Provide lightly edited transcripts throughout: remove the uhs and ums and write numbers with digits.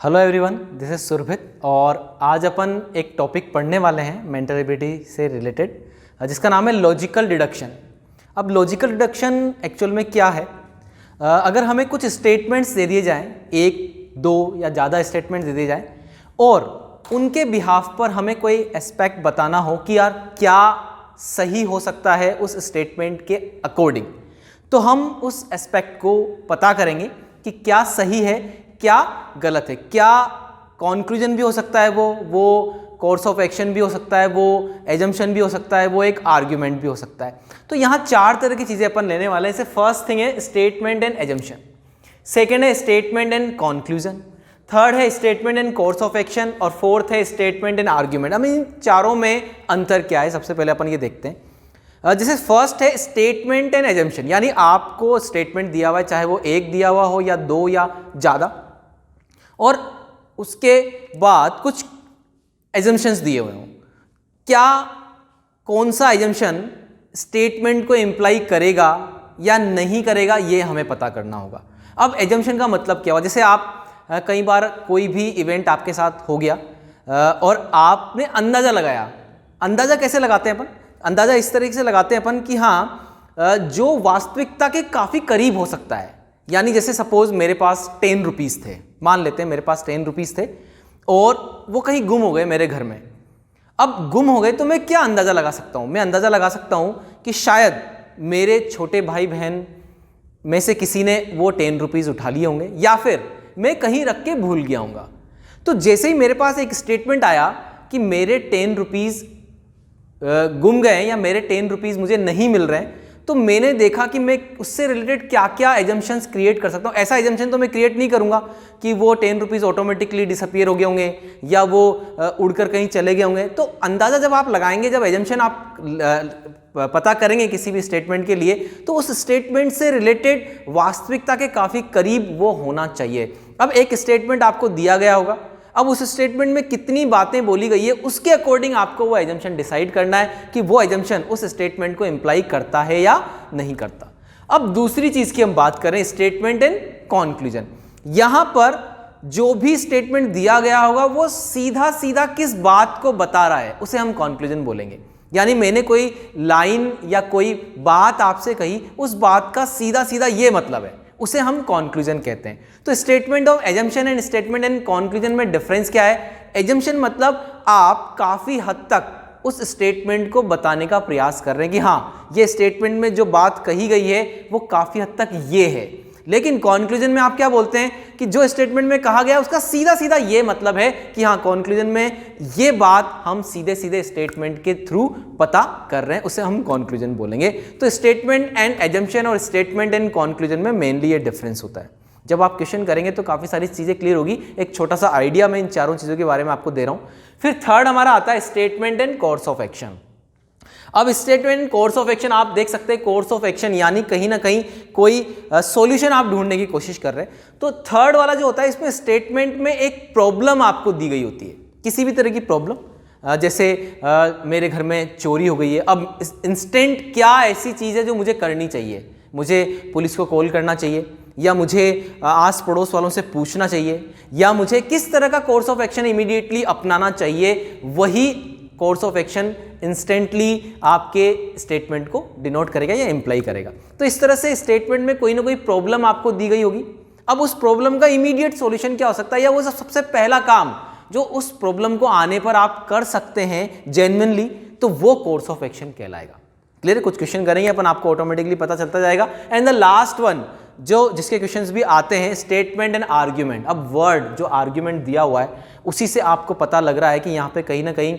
Hello everyone, this is सुरभित और आज अपन एक टॉपिक पढ़ने वाले हैं मेंटल एबिलिटी से रिलेटेड, जिसका नाम है लॉजिकल डिडक्शन। अब लॉजिकल डिडक्शन एक्चुअल में क्या है? अगर हमें कुछ स्टेटमेंट्स दे दिए जाएं, एक दो या ज़्यादा स्टेटमेंट्स दे दिए जाएं और उनके बिहाफ पर हमें कोई एस्पेक्ट बताना हो कि यार क्या सही हो सकता है उस स्टेटमेंट के अकॉर्डिंग, तो हम उस एस्पेक्ट को पता करेंगे कि क्या सही है क्या गलत है, क्या कॉन्क्लूजन भी हो सकता है, वो कोर्स ऑफ एक्शन भी हो सकता है, वो एजम्पशन भी हो सकता है, वो एक आर्ग्यूमेंट भी हो सकता है। तो यहाँ चार तरह की चीज़ें अपन लेने वाले हैं। जैसे फर्स्ट थिंग है स्टेटमेंट एंड एजम्पशन, सेकेंड है स्टेटमेंट एंड कॉन्क्लूजन, थर्ड है statement and course of action और फोर्थ है स्टेटमेंट एंड आर्ग्यूमेंट। अब इन चारों में अंतर क्या है, सबसे पहले अपन ये देखते हैं। जैसे फर्स्ट है स्टेटमेंट एंड एजम्पशन, यानी आपको स्टेटमेंट दिया हुआ है, चाहे वो एक दिया हुआ हो या दो या ज़्यादा, और उसके बाद कुछ एजम्पशंस दिए हुए हों। क्या कौन सा एजम्पशन स्टेटमेंट को इम्प्लाई करेगा या नहीं करेगा, ये हमें पता करना होगा। अब एजम्पशन का मतलब क्या हुआ? जैसे आप कई बार कोई भी इवेंट आपके साथ हो गया और आपने अंदाज़ा लगाया। अंदाज़ा कैसे लगाते हैं अपन? अंदाज़ा इस तरीके से लगाते हैं अपन कि हाँ, जो वास्तविकता के काफ़ी करीब हो सकता है। यानी जैसे सपोज मेरे पास 10 रुपीज़ थे, मान लेते हैं मेरे पास 10 रुपीज़ थे और वो कहीं गुम हो गए मेरे घर में। अब गुम हो गए तो मैं क्या अंदाज़ा लगा सकता हूँ? मैं अंदाज़ा लगा सकता हूँ कि शायद मेरे छोटे भाई बहन में से किसी ने वो 10 रुपीज़ उठा लिए होंगे या फिर मैं कहीं रख के भूल गया हूँगा। तो जैसे ही मेरे पास एक स्टेटमेंट आया कि मेरे 10 रुपीज़ गुम गए या मेरे 10 रुपीज़ मुझे नहीं मिल रहे हैं, तो मैंने देखा कि मैं उससे रिलेटेड क्या क्या एजम्पशंस क्रिएट कर सकता हूँ। ऐसा एजम्पशन तो मैं क्रिएट नहीं करूँगा कि वो 10 रुपीज़ ऑटोमेटिकली डिसअपियर हो गए होंगे या वो उड़कर कहीं चले गए होंगे। तो अंदाज़ा जब आप लगाएंगे, जब एजम्पशन आप पता करेंगे किसी भी स्टेटमेंट के लिए, तो उस स्टेटमेंट से रिलेटेड वास्तविकता के काफ़ी करीब वो होना चाहिए। अब एक स्टेटमेंट आपको दिया गया होगा, अब उस स्टेटमेंट में कितनी बातें बोली गई है उसके अकॉर्डिंग आपको वो एजम्पशन डिसाइड करना है कि वो एजम्पशन उस स्टेटमेंट को इंप्लाई करता है या नहीं करता। अब दूसरी चीज की हम बात करें, स्टेटमेंट एंड कॉन्क्लूजन। यहां पर जो भी स्टेटमेंट दिया गया होगा वो सीधा सीधा किस बात को बता रहा है, उसे हम कॉन्क्लूजन बोलेंगे। यानी मैंने कोई लाइन या कोई बात आपसे कही, उस बात का सीधा सीधा ये मतलब है, उसे हम कॉन्क्लूजन कहते हैं। तो statement of assumption and statement and conclusion में डिफरेंस क्या है? एजम्पशन मतलब आप काफी हद तक उस स्टेटमेंट को बताने का प्रयास कर रहे हैं कि हाँ, ये स्टेटमेंट में जो बात कही गई है वो काफी हद तक ये है। लेकिन कॉन्क्लूजन में आप क्या बोलते हैं कि जो स्टेटमेंट में कहा गया उसका सीधा सीधा ये मतलब है कि हाँ, कॉन्क्लूजन में ये बात हम सीधे सीधे स्टेटमेंट के थ्रू पता कर रहे हैं, उसे हम कॉन्क्लूजन बोलेंगे। तो स्टेटमेंट एंड एजम्पशन और स्टेटमेंट एंड कॉन्क्लूजन में मेनली ये डिफरेंस होता है। जब आप क्वेश्चन करेंगे तो काफ़ी सारी चीज़ें क्लियर होगी। एक छोटा सा आइडिया मैं इन चारों चीज़ों के बारे में आपको दे रहा हूँ। फिर थर्ड हमारा आता है statement and course of action. अब स्टेटमेंट कोर्स ऑफ एक्शन आप देख सकते हैं, कोर्स ऑफ एक्शन यानी कहीं ना कहीं कोई सॉल्यूशन आप ढूंढने की कोशिश कर रहे हैं। तो थर्ड वाला जो होता है, इसमें स्टेटमेंट में एक प्रॉब्लम आपको दी गई होती है, किसी भी तरह की प्रॉब्लम। जैसे मेरे घर में चोरी हो गई है, अब इंस्टेंट क्या ऐसी चीज़ है जो मुझे करनी चाहिए? मुझे पुलिस को कॉल करना चाहिए, या मुझे आस पड़ोस वालों से पूछना चाहिए, या मुझे किस तरह का कोर्स ऑफ एक्शन इमीडिएटली अपनाना चाहिए? वही कोर्स ऑफ एक्शन इंस्टेंटली आपके स्टेटमेंट को डिनोट करेगा या इंप्लाई करेगा। तो इस तरह से स्टेटमेंट में कोई ना कोई प्रॉब्लम आपको दी गई होगी। अब उस प्रॉब्लम का इमीडिएट सॉल्यूशन क्या हो सकता है, या वो सबसे पहला काम जो उस प्रॉब्लम को आने पर आप कर सकते हैं जेन्युइनली, तो वो कोर्स ऑफ एक्शन कहलाएगा। क्लियर? कुछ क्वेश्चन करेंगे अपन, आपको ऑटोमेटिकली पता चलता जाएगा। एंड द लास्ट वन जो जिसके क्वेश्चंस भी आते हैं, स्टेटमेंट एंड आर्ग्यूमेंट। अब वर्ड जो आर्ग्यूमेंट दिया हुआ है उसी से आपको पता लग रहा है कि यहाँ पे कहीं ना कहीं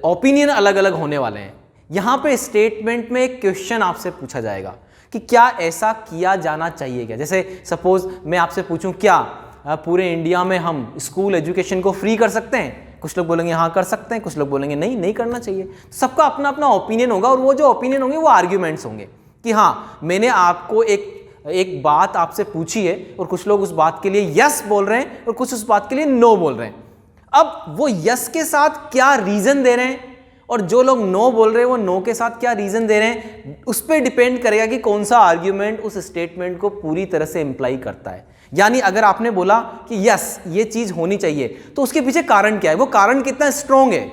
ओपिनियन अलग अलग होने वाले हैं। यहाँ पे स्टेटमेंट में एक क्वेश्चन आपसे पूछा जाएगा कि क्या ऐसा किया जाना चाहिए क्या? जैसे सपोज मैं आपसे पूछूं, क्या पूरे इंडिया में हम स्कूल एजुकेशन को फ्री कर सकते हैं? कुछ लोग बोलेंगे हाँ कर सकते हैं, कुछ लोग बोलेंगे नहीं, नहीं करना चाहिए। सबका अपना अपना ओपिनियन होगा और वो जो ओपिनियन होंगे वो आर्ग्यूमेंट्स होंगे कि हाँ, मैंने आपको एक बात आपसे पूछी है और कुछ लोग उस बात के लिए यस बोल रहे हैं और कुछ उस बात के लिए नो बोल रहे हैं। अब वो यस के साथ क्या रीजन दे रहे हैं और जो लोग नो बोल रहे हैं वो नो के साथ क्या रीजन दे रहे हैं, उस पर डिपेंड करेगा कि कौन सा आर्ग्यूमेंट उस स्टेटमेंट को पूरी तरह से इंप्लाई करता है। यानी अगर आपने बोला कि यस ये चीज होनी चाहिए तो उसके पीछे कारण क्या है, वो कारण कितना स्ट्रोंग है,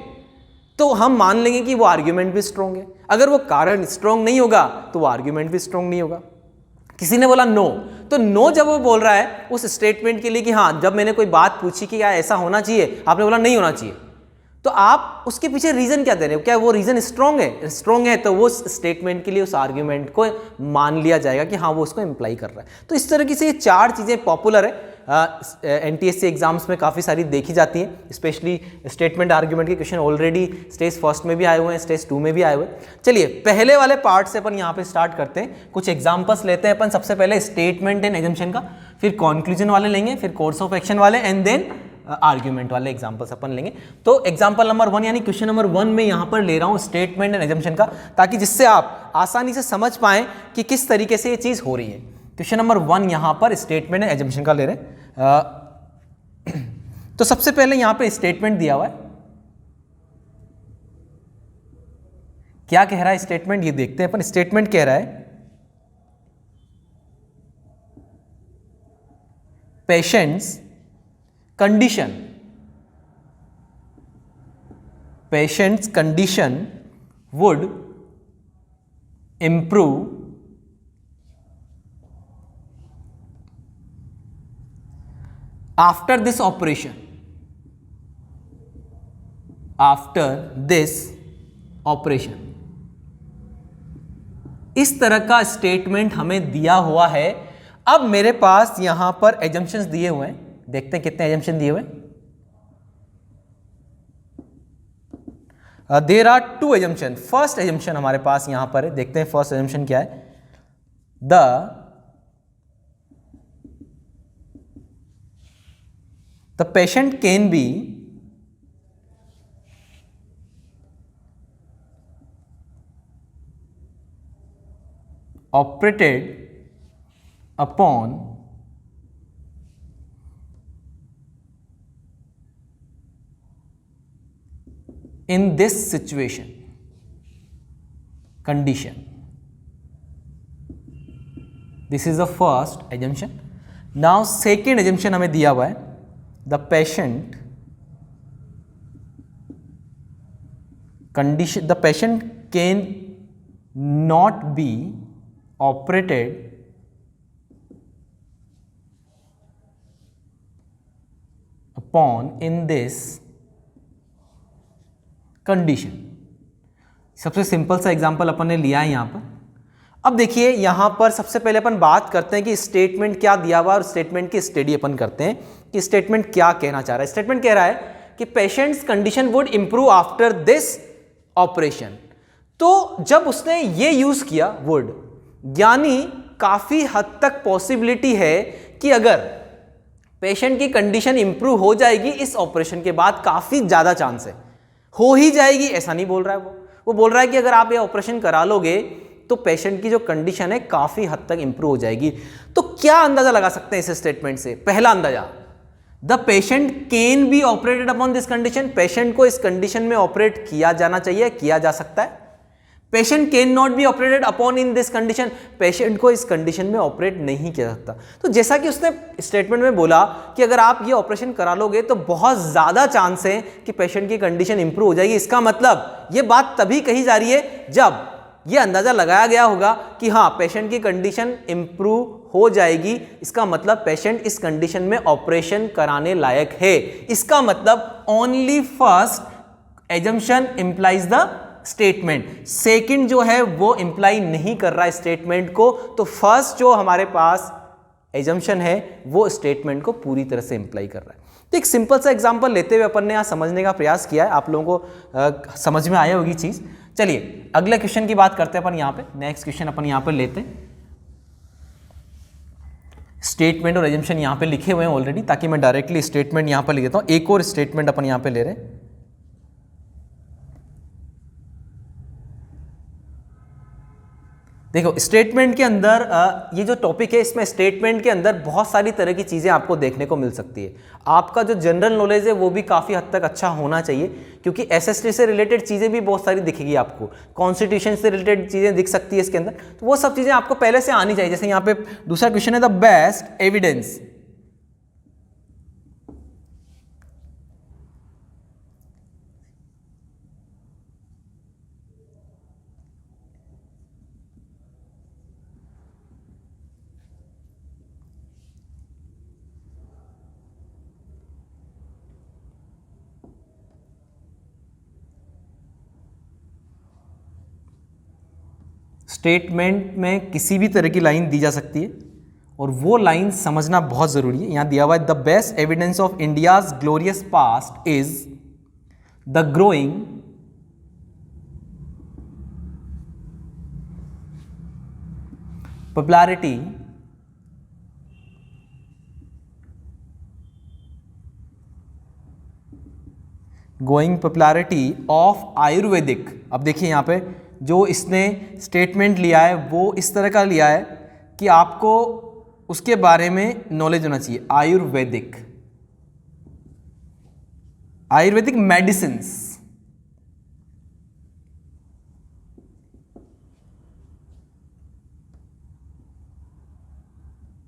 तो हम मान लेंगे कि वो आर्ग्यूमेंट भी स्ट्रोंग है। अगर वो कारण स्ट्रोंग नहीं होगा तो वो आर्ग्यूमेंट भी स्ट्रोंग नहीं होगा। किसी ने बोला नो, तो नो जब वो बोल रहा है उस स्टेटमेंट के लिए कि हाँ, जब मैंने कोई बात पूछी कि क्या ऐसा होना चाहिए, आपने बोला नहीं होना चाहिए, तो आप उसके पीछे रीजन क्या दे रहे हो, क्या वो रीजन स्ट्रोंग है? स्ट्रोंग है तो वो स्टेटमेंट के लिए उस आर्ग्यूमेंट को मान लिया जाएगा कि हाँ वो उसको इंप्लाई कर रहा है। तो इस तरीके से ये चार चीजें पॉपुलर है, एनटीएससी एग्जाम्स में काफ़ी सारी देखी जाती हैं। स्पेशली स्टेटमेंट आर्ग्यूमेंट के क्वेश्चन ऑलरेडी स्टेज फर्स्ट में भी आए हुए हैं, स्टेज 2 में भी आए हुए हैं। चलिए पहले वाले पार्ट से अपन यहाँ पे स्टार्ट करते हैं, कुछ एग्जांपल्स लेते हैं अपन। सबसे पहले स्टेटमेंट एंड एजम्पशन का, फिर कंक्लूजन वाले लेंगे, फिर कोर्स ऑफ एक्शन वाले, एंड देन आर्ग्यूमेंट वाले एग्जांपल्स अपन लेंगे। तो एग्जांपल नंबर 1 यानी क्वेश्चन नंबर 1 में यहाँ पर ले रहा हूँ स्टेटमेंट एंड एजम्पशन का, ताकि जिससे आप आसानी से समझ पाएं कि किस तरीके से ये चीज़ हो रही है। क्वेश्चन नंबर 1 यहाँ पर स्टेटमेंट एंड एजम्पशन का ले रहे हैं। तो सबसे पहले यहां पे स्टेटमेंट दिया हुआ है, क्या कह रहा है स्टेटमेंट, ये देखते हैं अपन। स्टेटमेंट कह रहा है patients condition would improve after this operation, इस तरह का स्टेटमेंट हमें दिया हुआ है। अब मेरे पास यहां पर एजम्पशंस दिए हुए हैं, देखते हैं कितने एजम्पशन दिए हुए हैं। There are 2 assumption. First assumption हमारे पास यहां पर है, देखते हैं फर्स्ट एजम्पशन क्या है। The patient can be operated upon in this condition. This is the first assumption. Now second assumption हमें दिया हुआ है, the patient can not be operated upon in this condition। सबसे सिंपल सा एग्जांपल अपन ने लिया है यहां पर। अब देखिए यहां पर सबसे पहले अपन बात करते हैं कि स्टेटमेंट क्या दिया हुआ और स्टेटमेंट की स्टडी अपन करते हैं कि स्टेटमेंट क्या कहना चाह रहा है। स्टेटमेंट कह रहा है कि patients condition would improve after this operation. तो जब उसने ये यूज किया वुड, यानी काफी हद तक पॉसिबिलिटी है कि अगर पेशेंट की कंडीशन इंप्रूव हो जाएगी इस ऑपरेशन के बाद, काफी ज्यादा चांस है, हो ही जाएगी ऐसा नहीं बोल रहा है वो बोल रहा है कि अगर आप ये ऑपरेशन करा लोगे तो पेशेंट की जो कंडीशन है काफी हद तक इंप्रूव हो जाएगी। तो क्या अंदाजा लगा सकते हैं इस स्टेटमेंट से? पहला अंदाजा, the patient can be operated upon this condition, patient को इस कंडीशन में ऑपरेट किया जाना चाहिए, किया जा सकता है। Patient can not be operated upon in this condition, patient को इस कंडीशन में ऑपरेट नहीं किया जा सकता। तो जैसा कि उसने स्टेटमेंट में बोला कि अगर आप ये ऑपरेशन करा लोगे तो बहुत ज्यादा चांस है कि पेशेंट की कंडीशन इंप्रूव हो जाएगी। इसका मतलब ये बात तभी कही जा रही है जब ये अंदाजा लगाया गया होगा कि हाँ पेशेंट की कंडीशन इंप्रूव हो जाएगी, इसका मतलब पेशेंट इस कंडीशन में ऑपरेशन कराने लायक है। इसका मतलब only first assumption implies the statement, second जो है वो इंप्लाई नहीं कर रहा है स्टेटमेंट को। तो फर्स्ट जो हमारे पास एजम्पशन है वो स्टेटमेंट को पूरी तरह से इंप्लाई कर रहा है। तो एक सिंपल सा एग्जांपल लेते हुए अपन ने यहाँ समझने का प्रयास किया है, आप लोगों को समझ में आया होगी चीज। चलिए अगले क्वेश्चन की बात करते हैं अपन यहाँ पे। नेक्स्ट क्वेश्चन अपन यहाँ पे लेते हैं, स्टेटमेंट और एजम्पशन यहाँ पे लिखे हुए हैं ऑलरेडी, ताकि मैं डायरेक्टली स्टेटमेंट यहाँ पे लिख देता हूँ। एक और स्टेटमेंट अपन यहाँ पे ले रहे हैं। देखो स्टेटमेंट के अंदर ये जो टॉपिक है इसमें स्टेटमेंट के अंदर बहुत सारी तरह की चीज़ें आपको देखने को मिल सकती है। आपका जो जनरल नॉलेज है वो भी काफ़ी हद तक अच्छा होना चाहिए, क्योंकि एसएसटी से रिलेटेड चीज़ें भी बहुत सारी दिखेगी आपको, कॉन्स्टिट्यूशन से रिलेटेड चीज़ें दिख सकती है इसके अंदर। तो वो सब चीज़ें आपको पहले से आनी चाहिए। जैसे यहाँ पे दूसरा क्वेश्चन है, द बेस्ट एविडेंस स्टेटमेंट में किसी भी तरह की लाइन दी जा सकती है और वो लाइन समझना बहुत ज़रूरी है। यहाँ दिया हुआ है the best evidence of India's glorious past is the growing popularity of Ayurvedic. अब देखिए यहाँ पे जो इसने स्टेटमेंट लिया है वो इस तरह का लिया है कि आपको उसके बारे में नॉलेज होना चाहिए। आयुर्वेदिक मेडिसिन्स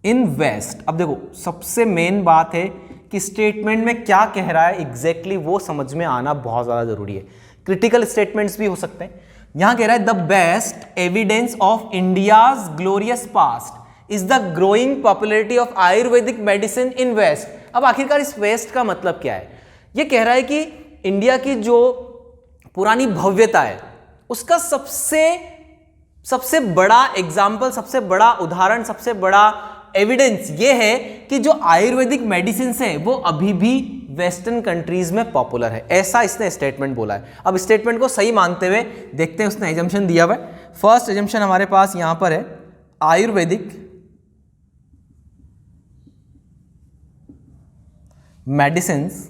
इन वेस्ट। अब देखो सबसे मेन बात है कि स्टेटमेंट में क्या कह रहा है एग्जैक्टली वो समझ में आना बहुत ज़्यादा ज़रूरी है। क्रिटिकल स्टेटमेंट्स भी हो सकते हैं। यहां कह रहा है the best evidence of India's glorious past is the growing popularity of Ayurvedic medicine in west. अब आखिरकार इस वेस्ट का मतलब क्या है? ये कह रहा है कि इंडिया की जो पुरानी भव्यता है उसका सबसे बड़ा एग्जाम्पल, सबसे बड़ा उदाहरण, सबसे बड़ा एविडेंस ये है कि जो आयुर्वेदिक मेडिसिन है वो अभी भी वेस्टर्न कंट्रीज में पॉपुलर है। ऐसा इसने स्टेटमेंट बोला है। अब स्टेटमेंट को सही मानते हुए देखते हैं उसने एजम्पशन दिया हुआ है। फर्स्ट एजम्पशन हमारे पास यहां पर है Ayurvedic medicines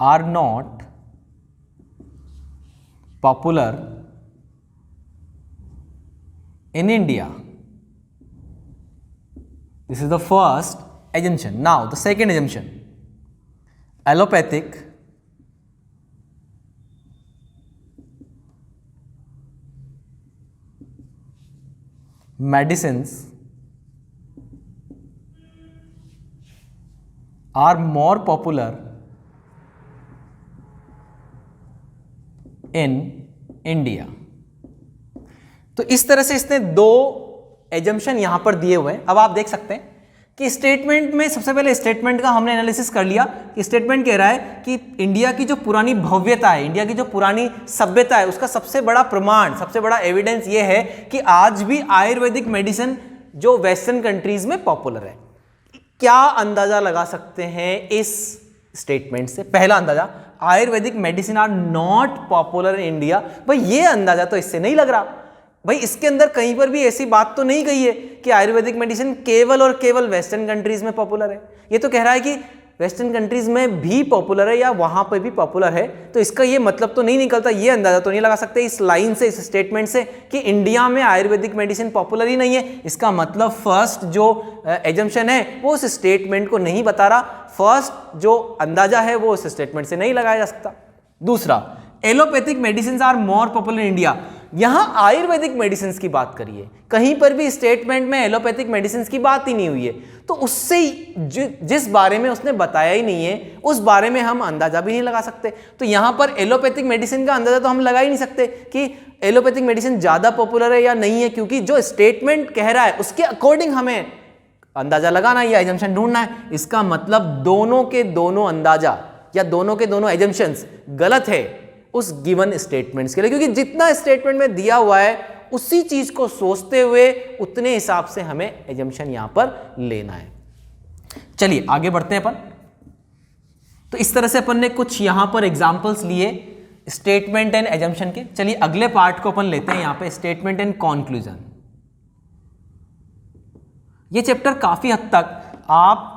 are not popular in India. This is the first assumption. Now the second assumption, allopathic medicines are more popular in India. तो इस तरह से इसने दो एजम्पशन यहां पर दिए हुए हैं। अब आप देख सकते हैं कि स्टेटमेंट में सबसे पहले स्टेटमेंट का हमने एनालिसिस कर लिया कि स्टेटमेंट कह रहा है कि इंडिया की जो पुरानी भव्यता है, इंडिया की जो पुरानी सभ्यता है, उसका सबसे बड़ा प्रमाण, सबसे बड़ा एविडेंस ये है कि आज भी आयुर्वेदिक मेडिसिन जो वेस्टर्न कंट्रीज में पॉपुलर है। क्या अंदाजा लगा सकते हैं इस स्टेटमेंट से? पहला अंदाजा, Ayurvedic medicine are not popular in India. भाई ये अंदाजा तो इससे नहीं लग रहा। भाई इसके अंदर कहीं पर भी ऐसी बात तो नहीं कही है कि आयुर्वेदिक मेडिसिन केवल और केवल वेस्टर्न कंट्रीज में पॉपुलर है। ये तो कह रहा है कि वेस्टर्न कंट्रीज में भी पॉपुलर है या वहां पर भी पॉपुलर है। तो इसका ये मतलब तो नहीं निकलता, ये अंदाजा तो नहीं लगा सकते इस लाइन से, इस स्टेटमेंट से कि इंडिया में आयुर्वेदिक मेडिसिन पॉपुलर ही नहीं है। इसका मतलब फर्स्ट जो एजम्पशन है वो उस स्टेटमेंट को नहीं बता रहा। फर्स्ट जो अंदाजा है वो उस स्टेटमेंट से नहीं लगाया जा सकता। दूसरा, allopathic medicine are more popular in India. यहां आयुर्वेदिक मेडिसिन की बात करिए, कहीं पर भी स्टेटमेंट में एलोपैथिक मेडिसिन की बात ही नहीं हुई है। तो उससे जिस बारे में उसने बताया ही नहीं है उस बारे में हम अंदाजा भी नहीं लगा सकते। तो यहां पर एलोपैथिक मेडिसिन का अंदाजा तो हम लगा ही नहीं सकते कि एलोपैथिक मेडिसिन ज्यादा पॉपुलर है या नहीं है, क्योंकि जो स्टेटमेंट कह रहा है उसके अकॉर्डिंग हमें अंदाजा लगाना है या एजम्पशन ढूंढना है। इसका मतलब दोनों के दोनों अंदाजा या दोनों के दोनों एजम्पशंस गलत है उस गिवन स्टेटमेंट्स के लिए, क्योंकि जितना स्टेटमेंट में दिया हुआ है उसी चीज को सोचते हुए उतने हिसाब से हमें एजम्पशन यहां पर लेना है। चलिए आगे बढ़ते हैं अपन। तो इस तरह से अपन ने कुछ यहां पर एग्जांपल्स लिए स्टेटमेंट एंड एजम्पशन के। चलिए अगले पार्ट को अपन लेते हैं यहां पे, स्टेटमेंट एंड कंक्लूजन। ये चैप्टर काफी हद तक आप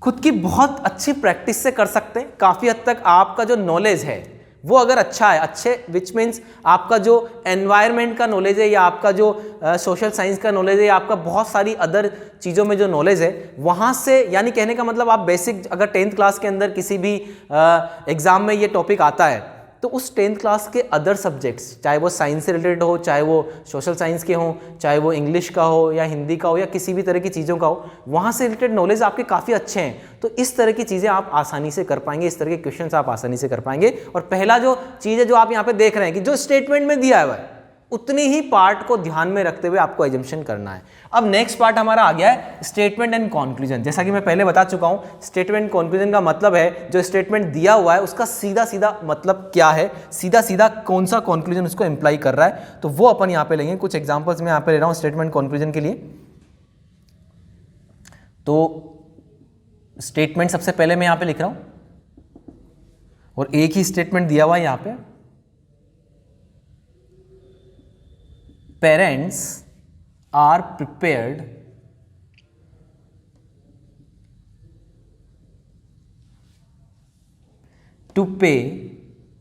खुद की बहुत अच्छी प्रैक्टिस से कर सकते हैं। काफी हद तक आपका जो नॉलेज है वो अगर अच्छा है, अच्छे विच मीन्स आपका जो एनवायरनमेंट का नॉलेज है या आपका जो सोशल साइंस का नॉलेज है या आपका बहुत सारी अदर चीज़ों में जो नॉलेज है वहाँ से, यानी कहने का मतलब आप बेसिक अगर 10th क्लास के अंदर किसी भी एग्ज़ाम में ये टॉपिक आता है तो उस 10th क्लास के अदर सब्जेक्ट्स, चाहे वो साइंस से रिलेटेड हो, चाहे वो सोशल साइंस के हों, चाहे वो इंग्लिश का हो या हिंदी का हो या किसी भी तरह की चीज़ों का हो, वहाँ से रिलेटेड नॉलेज आपके काफ़ी अच्छे हैं। तो इस तरह की चीज़ें आप आसानी से कर पाएंगे, इस तरह के क्वेश्चन आप आसानी से कर पाएंगे। और पहला जो चीज़ है जो आप यहाँ पे देख रहे हैं कि जो स्टेटमेंट में दिया हुआ है उतनी ही पार्ट को ध्यान में रखते हुए आपको एजम्पशन करना है। अब नेक्स्ट पार्ट हमारा आ गया है स्टेटमेंट एंड कंक्लूजन। जैसा कि मैं पहले बता चुका हूं, स्टेटमेंट कंक्लूजन का मतलब है जो स्टेटमेंट दिया हुआ है उसका सीधा सीधा मतलब क्या है, सीधा सीधा कौन सा कंक्लूजन उसको इंप्लाई कर रहा है। तो वो अपन यहां पे लेंगे। कुछ एग्जांपल्स मैं यहां पे ले रहा हूं स्टेटमेंट कंक्लूजन के लिए। तो स्टेटमेंट सबसे पहले मैं यहां पे लिख रहा हूं और एक ही स्टेटमेंट दिया हुआ है यहां पे, parents are prepared to pay,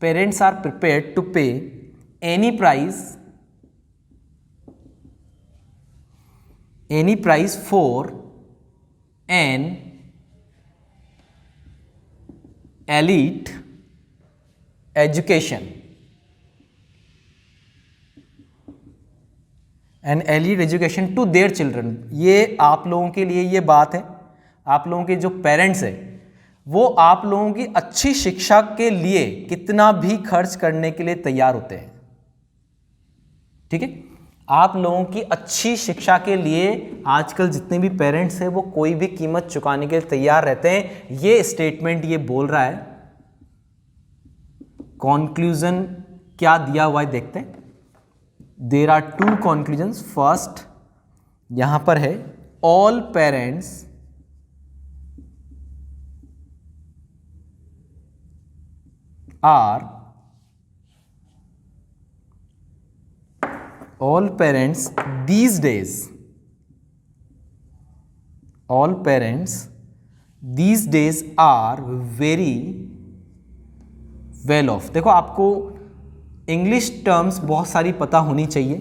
parents are prepared to pay any price for an elite education. An elite education to their children. ये आप लोगों के लिए ये बात है, आप लोगों के जो पेरेंट्स है वो आप लोगों की अच्छी शिक्षा के लिए कितना भी खर्च करने के लिए तैयार होते हैं। ठीक है, आप लोगों की अच्छी शिक्षा के लिए आजकल जितने भी पेरेंट्स हैं वो कोई भी कीमत चुकाने के लिए तैयार रहते हैं। ये स्टेटमेंट ये बोल रहा है। कंक्लूजन क्या दिया हुआ है देखते हैं। There are two conclusions. First यहां पर है all parents these days are very well off। देखो आपको इंग्लिश टर्म्स बहुत सारी पता होनी चाहिए।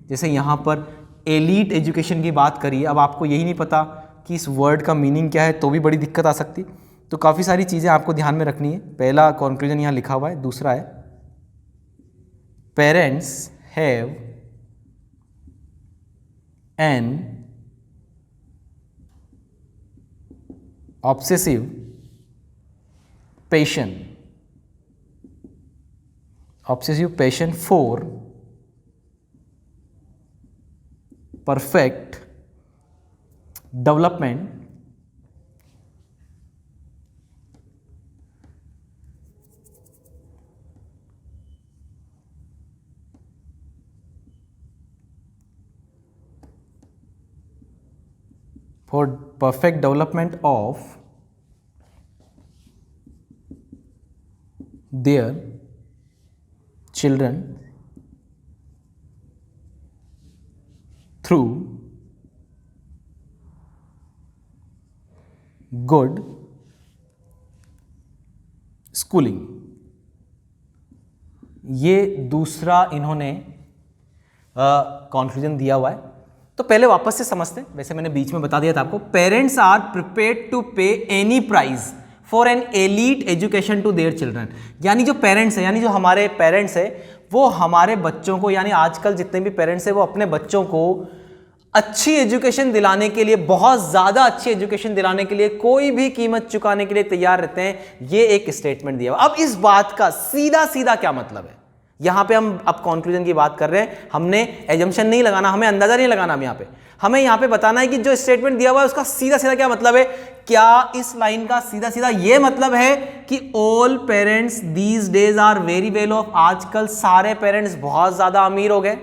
जैसे यहाँ पर एलीट एजुकेशन की बात करी, अब आपको यही नहीं पता कि इस वर्ड का मीनिंग क्या है तो भी बड़ी दिक्कत आ सकती। तो काफ़ी सारी चीज़ें आपको ध्यान में रखनी है। पहला कंक्लूजन यहाँ लिखा हुआ है। दूसरा है parents have an obsessive passion for perfect development of their children through good schooling। ये दूसरा इन्होंने कंक्लूजन दिया हुआ है। तो पहले वापस से समझते हैं। वैसे मैंने बीच में बता दिया था आपको। Parents are prepared to pay any price for an elite education to their children. यानी जो पेरेंट्स है, यानी जो हमारे पेरेंट्स है वो हमारे बच्चों को, यानी आजकल जितने भी पेरेंट्स है वो अपने बच्चों को अच्छी एजुकेशन दिलाने के लिए, बहुत ज़्यादा अच्छी एजुकेशन दिलाने के लिए कोई भी कीमत चुकाने के लिए तैयार रहते हैं। ये एक स्टेटमेंट दिया। अब इस बात का सीधा सीधा क्या मतलब है? यहां पे हम अब कंक्लूजन की बात कर रहे हैं। हमने एजम्पशन नहीं लगाना, हमें अंदाजा नहीं लगाना। हमें यहां पे बताना है कि जो स्टेटमेंट दिया हुआ है उसका सीधा सीधा क्या मतलब है। क्या इस लाइन का सीधा सीधा ये मतलब है कि all parents these days are very well off, आजकल सारे पेरेंट्स बहुत ज्यादा अमीर हो गए?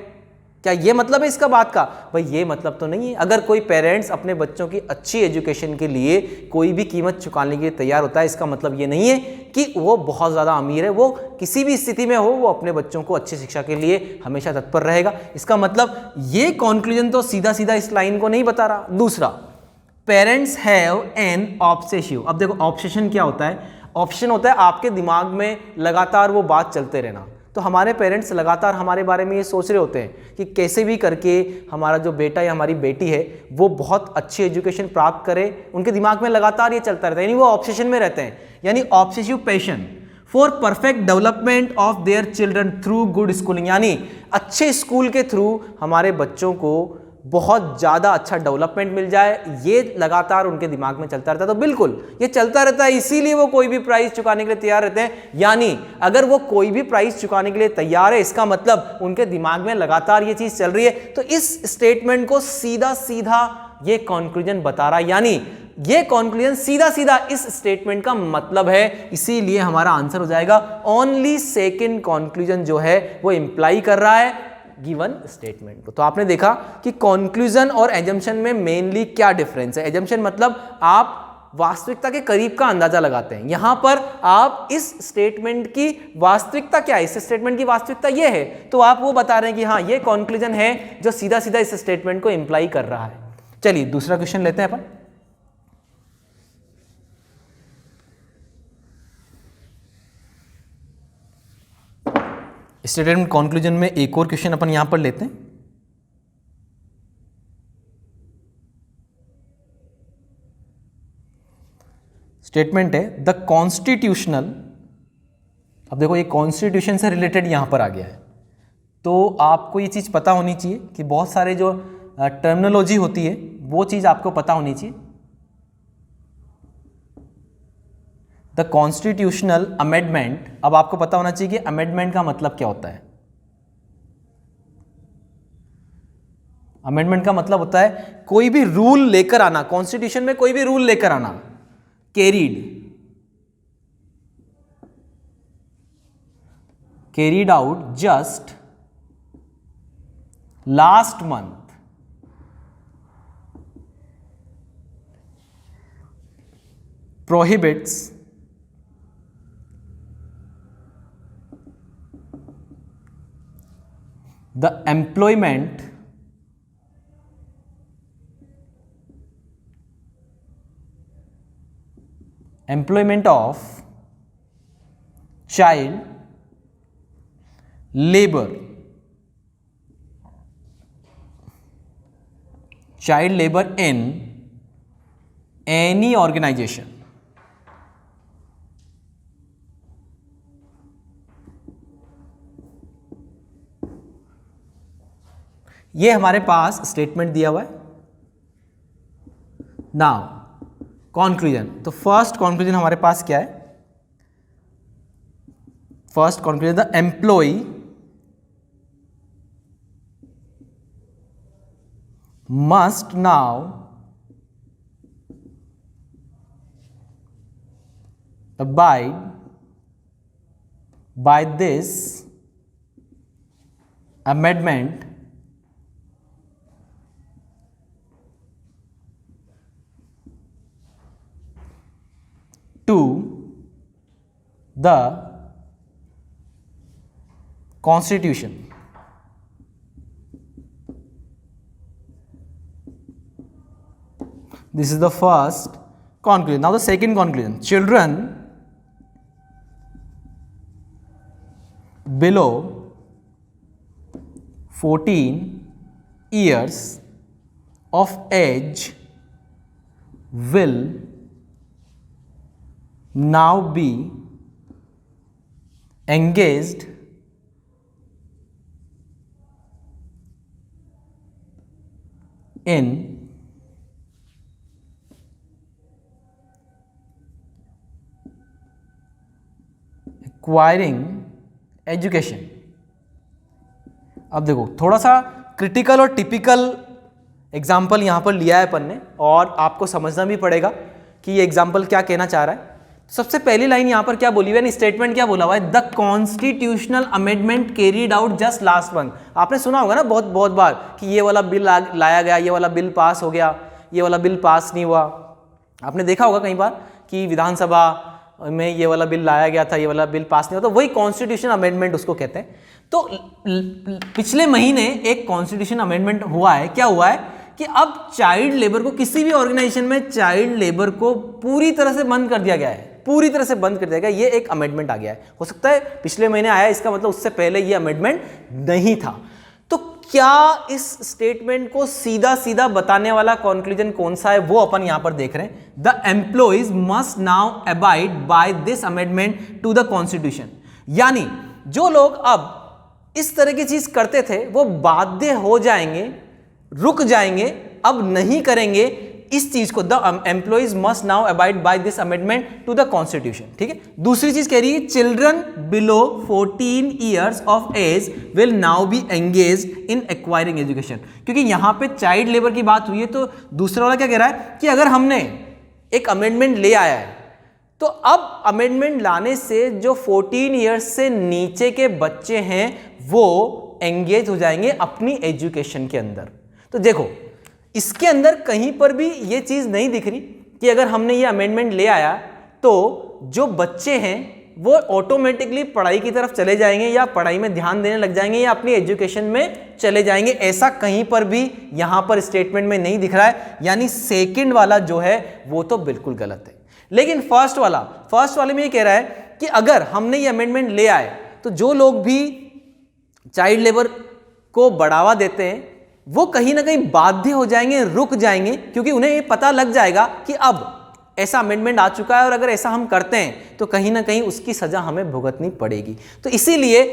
क्या ये मतलब है इसका बात का? भाई ये मतलब तो नहीं है। अगर कोई पेरेंट्स अपने बच्चों की अच्छी एजुकेशन के लिए कोई भी कीमत चुकाने के लिए तैयार होता है, इसका मतलब ये नहीं है कि वो बहुत ज़्यादा अमीर है। वो किसी भी स्थिति में हो, वो अपने बच्चों को अच्छी शिक्षा के लिए हमेशा तत्पर रहेगा। इसका मतलब ये कंक्लूजन तो सीधा सीधा इस लाइन को नहीं बता रहा। दूसरा, पेरेंट्स हैव एन ऑब्सेसिव। अब देखो ऑब्सेशन क्या होता है? ऑप्शन होता है आपके दिमाग में लगातार वो बात चलते रहना। तो हमारे पेरेंट्स लगातार हमारे बारे में ये सोच रहे होते हैं कि कैसे भी करके हमारा जो बेटा या हमारी बेटी है वो बहुत अच्छी एजुकेशन प्राप्त करे। उनके दिमाग में लगातार ये चलता रहता है, यानी वो ऑब्सेशन में रहते हैं। यानी obsessive passion for perfect development of their children through good schooling, यानी अच्छे स्कूल के थ्रू हमारे बच्चों को बहुत ज़्यादा अच्छा डेवलपमेंट मिल जाए, ये लगातार उनके दिमाग में चलता रहता है। तो बिल्कुल ये चलता रहता है, इसीलिए वो कोई भी प्राइस चुकाने के लिए तैयार रहते हैं। यानी अगर वो कोई भी प्राइस चुकाने के लिए तैयार है, इसका मतलब उनके दिमाग में लगातार ये चीज़ चल रही है। तो इस स्टेटमेंट को सीधा सीधा ये कंक्लूजन बता रहा है, यानी ये कंक्लूजन सीधा सीधा इस स्टेटमेंट का मतलब है। इसीलिए हमारा आंसर हो जाएगा ओनली सेकंड कंक्लूजन जो है वो इंप्लाई कर रहा है गिवन स्टेटमेंट को। तो आपने देखा कि कंक्लूजन और एजम्पशन में मेनली क्या डिफरेंस है। एजम्पशन मतलब आप वास्तविकता के करीब का अंदाजा लगाते हैं, यहां पर आप इस स्टेटमेंट की वास्तविकता क्या है, इस स्टेटमेंट की वास्तविकता ये है, तो आप वो बता रहे हैं कि हाँ ये कंक्लूजन है जो सीधा सीधा इस स्टेटमेंट को इंप्लाई कर रहा है। चलिए दूसरा क्वेश्चन लेते हैं अपन। स्टेटमेंट कंक्लूजन में एक और क्वेश्चन अपन यहां पर लेते हैं। स्टेटमेंट है द कॉन्स्टिट्यूशनल, अब देखो ये कॉन्स्टिट्यूशन से रिलेटेड यहां पर आ गया है, तो आपको ये चीज पता होनी चाहिए कि बहुत सारे जो टर्मिनोलॉजी होती है वो चीज आपको पता होनी चाहिए। द कॉन्स्टिट्यूशनल अमेंडमेंट, अब आपको पता होना चाहिए कि अमेंडमेंट का मतलब क्या होता है। अमेंडमेंट का मतलब होता है कोई भी रूल लेकर आना, कॉन्स्टिट्यूशन में कोई भी रूल लेकर आना। Carried out just last month, prohibits the employment of child labor in any organization। ये हमारे पास स्टेटमेंट दिया हुआ है। नाउ कंक्लूजन, तो फर्स्ट कंक्लूजन हमारे पास क्या है। First conclusion, the employ must now abide by this amendment to the Constitution। This is the first conclusion. Now the second conclusion, children below 14 years of age will now be engaged in acquiring education. अब देखो थोड़ा सा critical और typical example यहां पर लिया है अपन ने, और आपको समझना भी पड़ेगा कि ये एग्जाम्पल क्या कहना चाह रहा है। सबसे पहली लाइन यहां पर क्या बोली हुई है, स्टेटमेंट क्या बोला हुआ है, the constitutional amendment carried out just last month. आपने सुना होगा ना बहुत बहुत बार कि ये वाला बिल लाया गया, ये वाला बिल पास हो गया, ये वाला बिल पास नहीं हुआ। आपने देखा होगा कई बार कि विधानसभा में ये वाला बिल लाया गया था, ये वाला बिल पास नहीं हुआ, तो वही कॉन्स्टिट्यूशन अमेंडमेंट उसको कहते हैं। तो पिछले महीने एक कॉन्स्टिट्यूशन अमेंडमेंट हुआ है। क्या हुआ है कि अब चाइल्ड लेबर को, किसी भी ऑर्गेनाइजेशन में चाइल्ड लेबर को पूरी तरह से बंद कर दिया गया है, पूरी तरह से बंद कर दिया गया। ये एक अमेंडमेंट आ गया है, हो सकता है पिछले महीने आया, इसका मतलब उससे पहले ये अमेंडमेंट नहीं था। तो क्या इस स्टेटमेंट को सीधा सीधा बताने वाला कंक्लूजन कौन सा है, वो अपन यहां पर देख रहे हैं। The employees must now abide by this amendment to the constitution. यानी जो लोग अब इस तरह की चीज करते थे वो बाध्य हो जाएंगे रुक जाएंगे, अब नहीं करेंगे इस चीज को। The employees must now abide by this amendment to the constitution. ठीक है, दूसरी चीज कह रही है children below 14 years of age will now be engage in acquiring education. क्योंकि यहां पे चाइल्ड लेबर की बात हुई है, तो दूसरा वाला क्या कह रहा है कि अगर हमने एक अमेंडमेंट ले आया है तो अब अमेंडमेंट लाने से जो 14 ईयर्स से नीचे के बच्चे हैं वो एंगेज हो जाएंगे अपनी एजुकेशन के अंदर। तो देखो इसके अंदर कहीं पर भी ये चीज नहीं दिख रही कि अगर हमने ये अमेंडमेंट ले आया तो जो बच्चे हैं वो ऑटोमेटिकली पढ़ाई की तरफ चले जाएंगे या पढ़ाई में ध्यान देने लग जाएंगे या अपनी एजुकेशन में चले जाएंगे। ऐसा कहीं पर भी यहां पर स्टेटमेंट में नहीं दिख रहा है, यानी सेकंड वाला जो है वो तो बिल्कुल गलत है। लेकिन फर्स्ट वाले में ये कह रहा है कि अगर हमने ये अमेंडमेंट ले आए तो जो लोग भी चाइल्ड लेबर को बढ़ावा देते हैं वो कहीं ना कहीं बाध्य हो जाएंगे, रुक जाएंगे, क्योंकि उन्हें ये पता लग जाएगा कि अब ऐसा अमेंडमेंट आ चुका है और अगर ऐसा हम करते हैं तो कहीं ना कहीं उसकी सजा हमें भुगतनी पड़ेगी। तो इसीलिए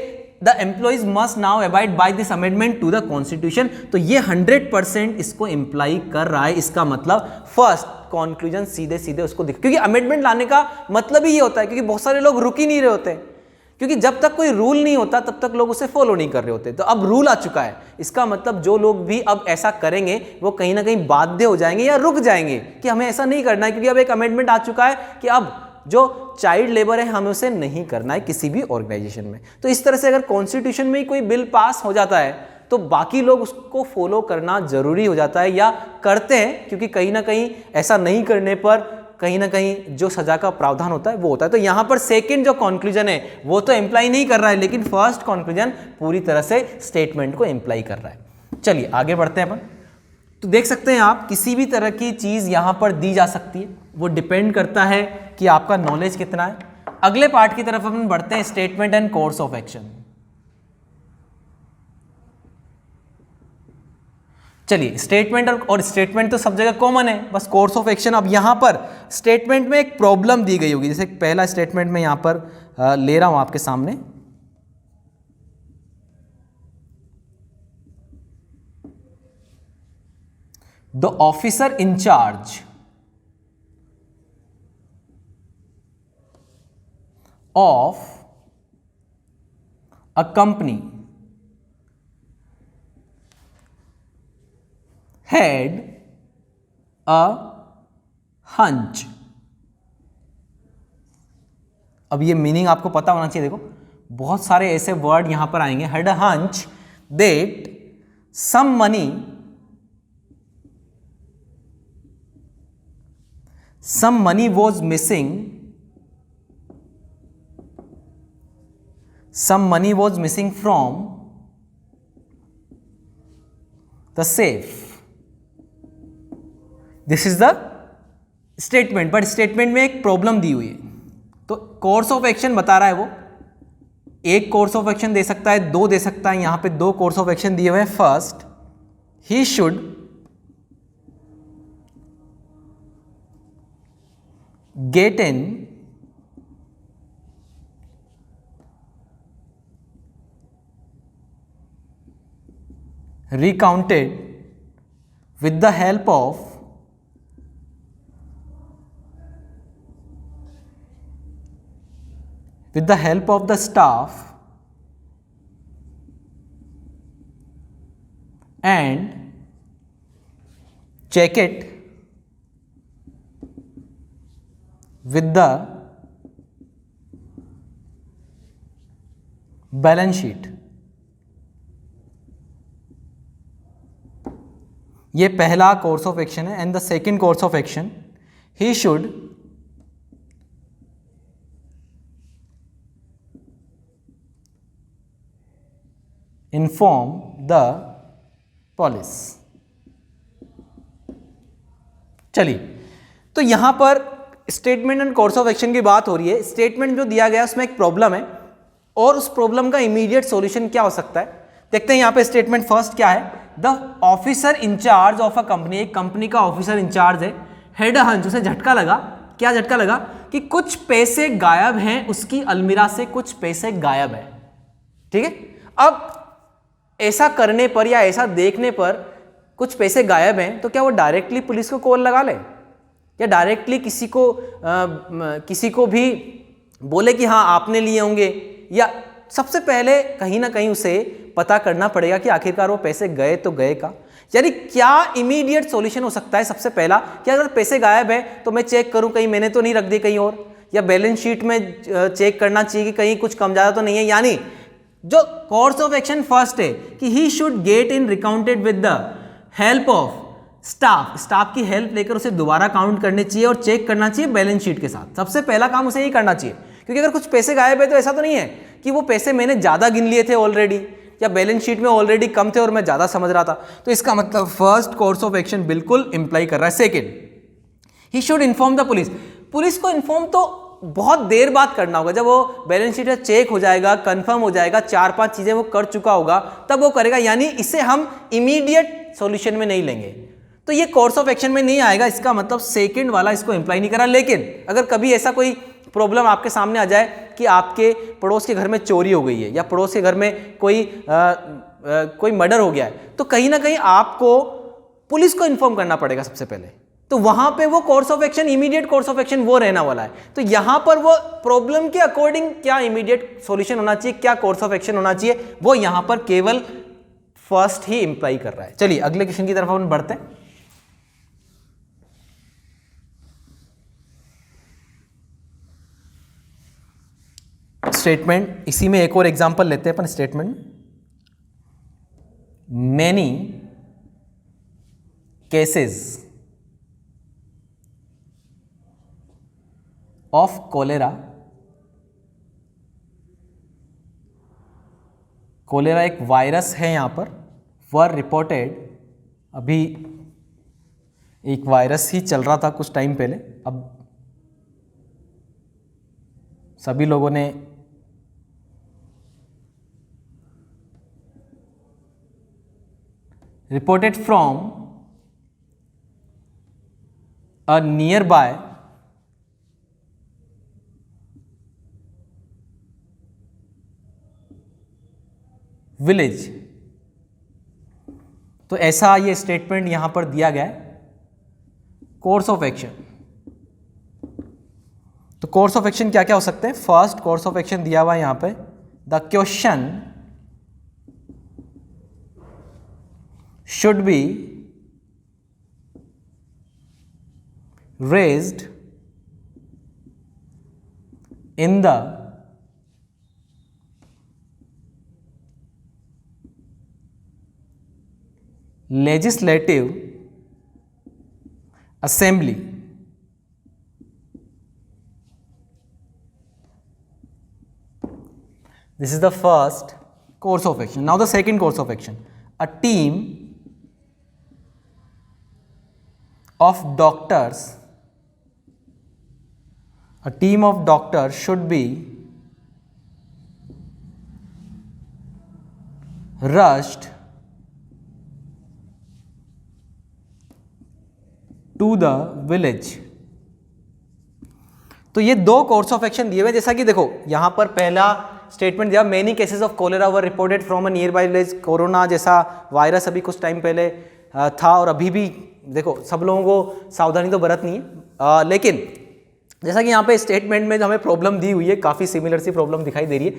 the employees must now abide by this amendment to the constitution. तो ये 100% इसको इंप्लाई कर रहा है। इसका मतलब फर्स्ट कंक्लूजन सीधे सीधे उसको दिख, क्योंकि अमेंडमेंट लाने का मतलब ही ये होता है, क्योंकि बहुत सारे लोग रुक ही नहीं रहे होते, क्योंकि जब तक कोई रूल नहीं होता तब तक लोग उसे फॉलो नहीं कर रहे होते। तो अब रूल आ चुका है, इसका मतलब जो लोग भी अब ऐसा करेंगे वो कहीं ना कहीं बाध्य हो जाएंगे या रुक जाएंगे कि हमें ऐसा नहीं करना है, क्योंकि अब एक अमेंडमेंट आ चुका है कि अब जो चाइल्ड लेबर है हमें उसे नहीं करना है किसी भी ऑर्गेनाइजेशन में। तो इस तरह से अगर कॉन्स्टिट्यूशन में कोई बिल पास हो जाता है तो बाकी लोग उसको फॉलो करना जरूरी हो जाता है या करते हैं, क्योंकि कहीं ना कहीं ऐसा नहीं करने पर कहीं ना कहीं जो सजा का प्रावधान होता है वो होता है। तो यहां पर सेकंड जो कंक्लूजन है वो तो इंप्लाई नहीं कर रहा है, लेकिन फर्स्ट कंक्लूजन पूरी तरह से स्टेटमेंट को इंप्लाई कर रहा है। चलिए आगे बढ़ते हैं अपन। तो देख सकते हैं आप किसी भी तरह की चीज यहां पर दी जा सकती है, वो डिपेंड करता है कि आपका नॉलेज कितना है। अगले पार्ट की तरफ अपन बढ़ते हैं, statement and course of action. चलिए स्टेटमेंट और स्टेटमेंट तो सब जगह कॉमन है, बस कोर्स ऑफ एक्शन। अब यहां पर स्टेटमेंट में एक प्रॉब्लम दी गई होगी, जैसे पहला स्टेटमेंट में यहां पर ले रहा हूं आपके सामने। The officer in charge of a company had a hunch। अब ये मीनिंग आपको पता होना चाहिए। देखो बहुत सारे ऐसे वर्ड यहां पर आएंगे। had a hunch that some money was missing, from the safe। This is the statement, but statement में एक प्रॉब्लम दी हुई है। तो कोर्स ऑफ एक्शन बता रहा है वो, एक कोर्स ऑफ एक्शन दे सकता है, दो दे सकता है। यहां पे दो कोर्स ऑफ एक्शन दिए हुए हैं। First, he should get in recounted with the help of the staff and check it with the balance sheet। ये पहला कोर्स ऑफ एक्शन है। And the second course of action, he should inform the police. चलिए, तो यहां पर statement and course of action की बात हो रही है। स्टेटमेंट जो दिया गया है उसमें एक प्रॉब्लम है और उस प्रॉब्लम का इमीडिएट सॉल्यूशन क्या हो सकता है, देखते हैं। यहां पे स्टेटमेंट फर्स्ट क्या है, the officer in charge of a company, एक कंपनी का ऑफिसर इंचार्ज है, हेड अ हंच, उसे झटका लगा। क्या झटका लगा कि कुछ पैसे गायब हैं, उसकी अलमीरा से कुछ पैसे गायब है। ठीक है, अब ऐसा करने पर या ऐसा देखने पर कुछ पैसे गायब हैं तो क्या वो डायरेक्टली पुलिस को कॉल लगा ले, या डायरेक्टली किसी को भी बोले कि हाँ आपने लिए होंगे, या सबसे पहले कहीं ना कहीं उसे पता करना पड़ेगा कि आखिरकार वो पैसे गए तो गए का। यानी क्या इमीडिएट सॉल्यूशन हो सकता है? सबसे पहला कि अगर पैसे गायब है तो मैं चेक करूं कहीं मैंने तो नहीं रख दिए कहीं और, या बैलेंस शीट में चेक करना चाहिए कि कहीं कुछ कम ज़्यादा तो नहीं है। यानी जो कोर्स ऑफ एक्शन फर्स्ट है कि he should get in recounted with the help of staff की हेल्प लेकर उसे दोबारा काउंट करनी चाहिए और चेक करना चाहिए बैलेंस शीट के साथ। सबसे पहला काम उसे यही करना चाहिए, क्योंकि अगर कुछ पैसे गायब है तो ऐसा तो नहीं है कि वो पैसे मैंने ज़्यादा गिन लिए थे ऑलरेडी, या बैलेंस शीट में ऑलरेडी कम थे और मैं ज़्यादा समझ रहा था। तो इसका मतलब फर्स्ट कोर्स ऑफ एक्शन बिल्कुल इंप्लाई कर रहा है। Second, he should inform the police. Police को इन्फॉर्म तो बहुत देर बाद करना होगा, जब वो बैलेंस शीट चेक हो जाएगा, कंफर्म हो जाएगा, 4-5 चीज़ें वो कर चुका होगा तब वो करेगा। यानी इसे हम इमीडिएट सॉल्यूशन में नहीं लेंगे, तो ये कोर्स ऑफ एक्शन में नहीं आएगा। इसका मतलब सेकंड वाला इसको इंप्लाई नहीं करा। लेकिन अगर कभी ऐसा कोई प्रॉब्लम आपके सामने आ जाए कि आपके पड़ोस के घर में चोरी हो गई है, या पड़ोस के घर में कोई मर्डर हो गया है, तो कहीं ना कहीं आपको पुलिस को इन्फॉर्म करना पड़ेगा सबसे पहले। तो वहां पे वो course of action, immediate course of action वो रहना वाला है। तो यहां पर वो प्रॉब्लम के अकॉर्डिंग क्या इमीडिएट सॉल्यूशन होना चाहिए, क्या कोर्स ऑफ एक्शन होना चाहिए, वो यहां पर केवल फर्स्ट ही इंप्लाई कर रहा है। चलिए अगले क्वेश्चन की तरफ हम बढ़ते हैं। स्टेटमेंट, इसी में एक और एग्जांपल लेते हैं अपन statement. Many cases of cholera एक वायरस है यहां पर, वर रिपोर्टेड। अभी एक वायरस ही चल रहा था कुछ टाइम पहले, अब सभी लोगों ने reported from a nearby village। तो ऐसा ये स्टेटमेंट यहां पर दिया गया है। कोर्स ऑफ एक्शन, तो कोर्स ऑफ एक्शन क्या क्या हो सकते हैं? फर्स्ट कोर्स ऑफ एक्शन दिया हुआ है यहां पे, the question should be raised in the legislative assembly। This is the first course of action. Now the second course of action, a team of doctors should be rushed to the village। तो ये दो course of action दिए हुए, जैसा कि देखो यहां पर पहला स्टेटमेंट दिया, many cases of cholera were reported from a nearby village. Corona जैसा वायरस अभी कुछ टाइम पहले था और अभी भी देखो सब लोगों को सावधानी तो बरतनी है, लेकिन जैसा कि यहाँ पे स्टेटमेंट में जो हमें प्रॉब्लम दी हुई है, काफ़ी सिमिलर सी प्रॉब्लम दिखाई दे रही है।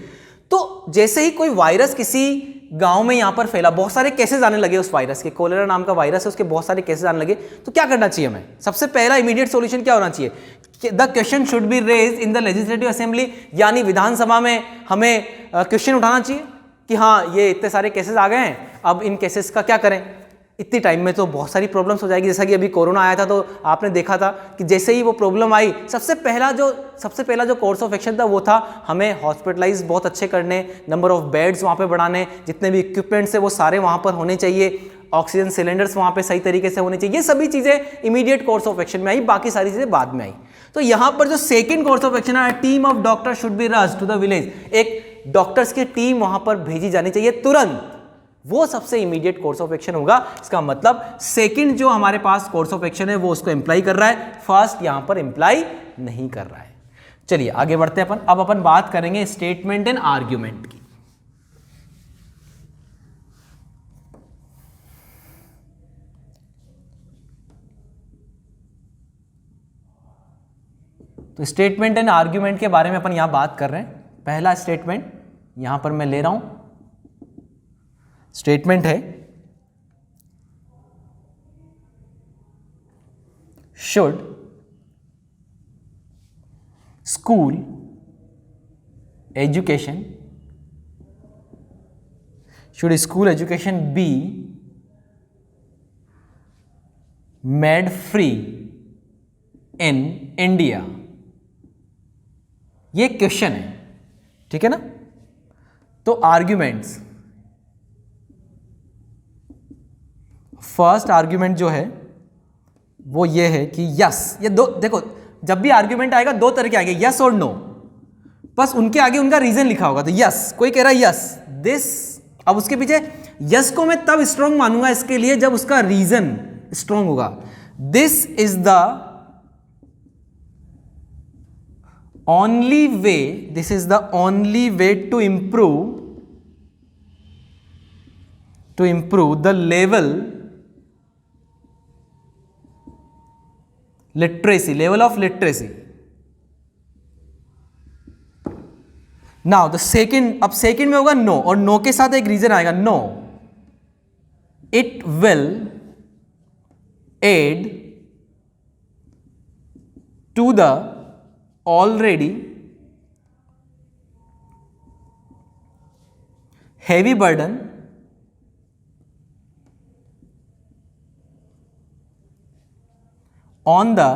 तो जैसे ही कोई वायरस किसी गांव में यहाँ पर फैला, बहुत सारे केसेस आने लगे उस वायरस के, कोलेरा नाम का वायरस है, उसके बहुत सारे केसेस आने लगे, तो क्या करना चाहिए हमें? सबसे पहला इमीडिएट सॉल्यूशन क्या होना चाहिए? The question should be raise in the legislative assembly, यानी विधानसभा में हमें क्वेश्चन उठाना चाहिए कि हाँ ये इतने सारे केसेस आ गए हैं, अब इन केसेस का क्या करें। इतनी टाइम में तो बहुत सारी प्रॉब्लम्स हो जाएगी, जैसा कि अभी कोरोना आया था तो आपने देखा था कि जैसे ही वो प्रॉब्लम आई, सबसे पहला जो कोर्स ऑफ एक्शन था वो था हमें हॉस्पिटलाइज बहुत अच्छे करने, नंबर ऑफ बेड्स वहाँ पे बढ़ाने, जितने भी इक्विपमेंट्स है वो सारे वहाँ पर होने चाहिए, ऑक्सीजन सिलेंडर्स वहाँ पे सही तरीके से होने चाहिए। ये सभी चीज़ें इमीडिएट कोर्स ऑफ एक्शन में आई, बाकी सारी चीज़ें बाद में आई। तो यहाँ पर जो सेकेंड कोर्स ऑफ एक्शन है, team of doctor should be rushed to the village, एक डॉक्टर्स की टीम वहाँ पर भेजी जानी चाहिए तुरंत, वो सबसे इमीडिएट कोर्स ऑफ एक्शन होगा। इसका मतलब सेकंड जो हमारे पास कोर्स ऑफ एक्शन है वो उसको इंप्लाई कर रहा है, फर्स्ट यहां पर इंप्लाई नहीं कर रहा है। चलिए आगे बढ़ते हैं अपन। अब अपन बात करेंगे स्टेटमेंट एंड आर्ग्यूमेंट की। तो स्टेटमेंट एंड आर्ग्यूमेंट के बारे में अपन यहां बात कर रहे हैं। पहला स्टेटमेंट यहां पर मैं ले रहा हूं, स्टेटमेंट है should school education be made free in India? ये क्वेश्चन है, ठीक है ना। तो आर्ग्यूमेंट्स, फर्स्ट आर्ग्यूमेंट जो है वो ये है कि यस, ये दो, देखो जब भी आर्ग्यूमेंट आएगा दो तरह के आएंगे, यस और नो, बस उनके आगे उनका रीजन लिखा होगा। तो यस, कोई कह रहा है यस दिस, अब उसके पीछे यस को मैं तब स्ट्रॉन्ग मानूंगा इसके लिए जब उसका रीजन स्ट्रॉन्ग होगा। This is the only way, this is the only way to improve the level of literacy. Now the second, अब सेकेंड में होगा नो, और नो के साथ एक रीजन आएगा, no it will add to the already heavy burden on the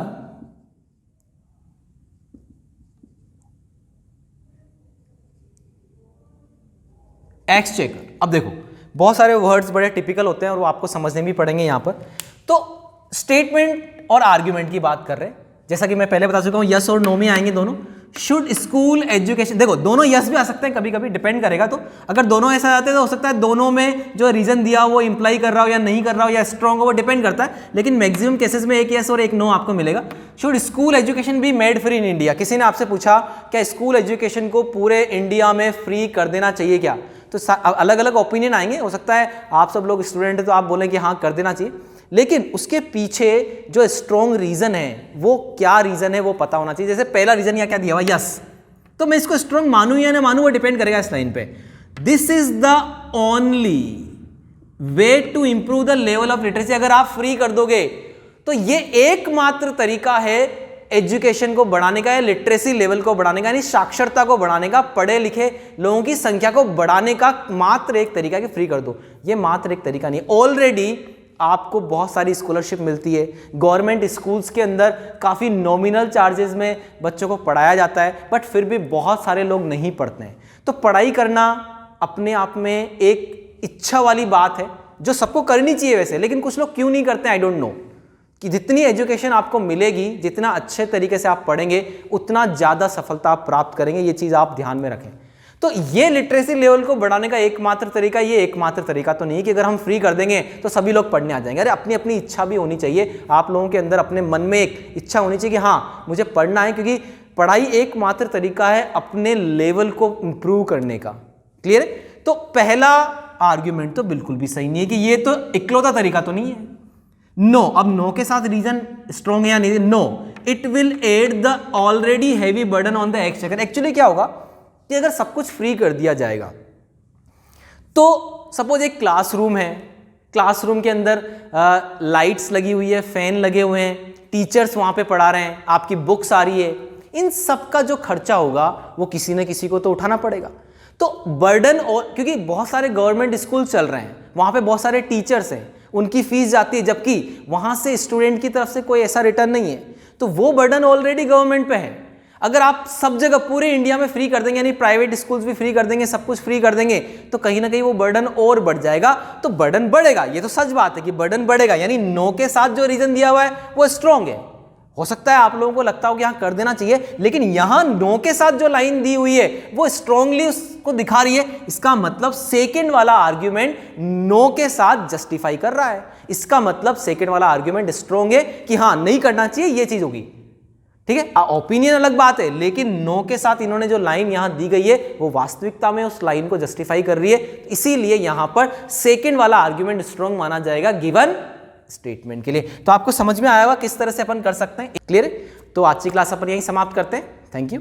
exchequer. अब देखो बहुत सारे वर्ड्स बड़े टिपिकल होते हैं और वो आपको समझने भी पड़ेंगे यहां पर। तो स्टेटमेंट और आर्ग्यूमेंट की बात कर रहे हैं, जैसा कि मैं पहले बता चुका हूं, यस और नो में आएंगे दोनों। शुड स्कूल एजुकेशन, देखो दोनों यस भी आ सकते हैं, कभी कभी डिपेंड करेगा। तो अगर दोनों ऐसा आते हैं तो हो सकता है दोनों में जो रीजन दिया वो इंप्लाई कर रहा हो या नहीं कर रहा हो या स्ट्रॉन्ग हो, वो डिपेंड करता है। लेकिन मैक्सिमम केसेस में एक यस और एक नो आपको मिलेगा। Should school education be made free in India? किसी ने आपसे पूछा क्या स्कूल एजुकेशन को पूरे इंडिया में फ्री कर देना चाहिए क्या? तो अलग अलग ओपिनियन आएंगे। हो सकता है आप सब लोग स्टूडेंट हैं तो आप बोलें कि हाँ कर देना चाहिए, लेकिन उसके पीछे जो स्ट्रॉन्ग रीजन है वो क्या रीजन है वो पता होना चाहिए। जैसे पहला रीजन यहाँ क्या दिया हुआ, यस, तो मैं इसको स्ट्रॉन्ग मानूं या ना मानूं वो डिपेंड करेगा इस लाइन पे। This is the only way to improve the level of literacy. अगर आप फ्री कर दोगे तो ये एकमात्र तरीका है एजुकेशन को बढ़ाने का या लिटरेसी लेवल को बढ़ाने का, यानी साक्षरता को बढ़ाने का, पढ़े लिखे लोगों की संख्या को बढ़ाने का मात्र एक तरीका कि फ्री कर दो। ये मात्र एक तरीका नहीं, ऑलरेडी आपको बहुत सारी स्कॉलरशिप मिलती है। गवर्नमेंट स्कूल्स के अंदर काफ़ी नॉमिनल चार्जेस में बच्चों को पढ़ाया जाता है, बट फिर भी बहुत सारे लोग नहीं पढ़ते हैं। तो पढ़ाई करना अपने आप में एक इच्छा वाली बात है जो सबको करनी चाहिए वैसे, लेकिन कुछ लोग क्यों नहीं करते, आई डोंट नो। कि जितनी एजुकेशन आपको मिलेगी, जितना अच्छे तरीके से आप पढ़ेंगे, उतना ज़्यादा सफलता आप प्राप्त करेंगे। ये चीज़ आप ध्यान में रखें। तो ये लिटरेसी लेवल को बढ़ाने का एकमात्र तरीका, ये एकमात्र तरीका तो नहीं कि अगर हम फ्री कर देंगे तो सभी लोग पढ़ने आ जाएंगे। अरे अपनी अपनी इच्छा भी होनी चाहिए। आप लोगों के अंदर अपने मन में एक इच्छा होनी चाहिए कि हाँ मुझे पढ़ना है, क्योंकि पढ़ाई एकमात्र तरीका है अपने लेवल को इम्प्रूव करने का। क्लियर है? तो पहला आर्ग्यूमेंट तो बिल्कुल भी सही नहीं है कि ये तो इकलौता तरीका तो नहीं है। नो, अब नो के साथ रीजन स्ट्रॉन्ग है या नहीं? No, it will add the already heavy burden on the exchequer. Actually क्या होगा कि अगर सब कुछ फ्री कर दिया जाएगा तो सपोज एक क्लासरूम है, क्लासरूम के अंदर लाइट्स लगी हुई है, फैन लगे हुए हैं, टीचर्स वहां पे पढ़ा रहे हैं, आपकी बुक्स आ रही है, इन सब का जो खर्चा होगा वो किसी न किसी को तो उठाना पड़ेगा। तो बर्डन, और क्योंकि बहुत सारे गवर्नमेंट स्कूल चल रहे हैं, वहां पे बहुत सारे टीचर्स हैं, उनकी फीस जाती है, जबकि वहां से स्टूडेंट की तरफ से कोई ऐसा रिटर्न नहीं है, तो वो बर्डन ऑलरेडी गवर्नमेंट पे है। अगर आप सब जगह पूरे इंडिया में फ्री कर देंगे, यानी प्राइवेट स्कूल्स भी फ्री कर देंगे, सब कुछ फ्री कर देंगे, तो कहीं ना कहीं वो बर्डन और बढ़ जाएगा। तो बर्डन बढ़ेगा, ये तो सच बात है कि बर्डन बढ़ेगा। यानी नो के साथ जो रीजन दिया हुआ है वो स्ट्रॉन्ग है। हो सकता है आप लोगों को लगता हो कि हाँ कर देना चाहिए, लेकिन यहां नो के साथ जो लाइन दी हुई है वो स्ट्रांगली उसको दिखा रही है। इसका मतलब सेकंड वाला आर्ग्यूमेंट नो के साथ जस्टिफाई कर रहा है। इसका मतलब सेकंड वाला आर्ग्यूमेंट स्ट्रांग है कि हाँ नहीं करना चाहिए, ये चीज होगी। ठीक है, ओपिनियन अलग बात है, लेकिन नो के साथ इन्होंने जो लाइन यहां दी गई है वो वास्तविकता में उस लाइन को जस्टिफाई कर रही है। इसीलिए यहां पर सेकंड वाला आर्ग्यूमेंट स्ट्रांग माना जाएगा गिवन स्टेटमेंट के लिए। तो आपको समझ में आया होगा किस तरह से अपन कर सकते हैं। क्लियर है? तो आज की क्लास अपन यहीं समाप्त करते हैं। Thank you.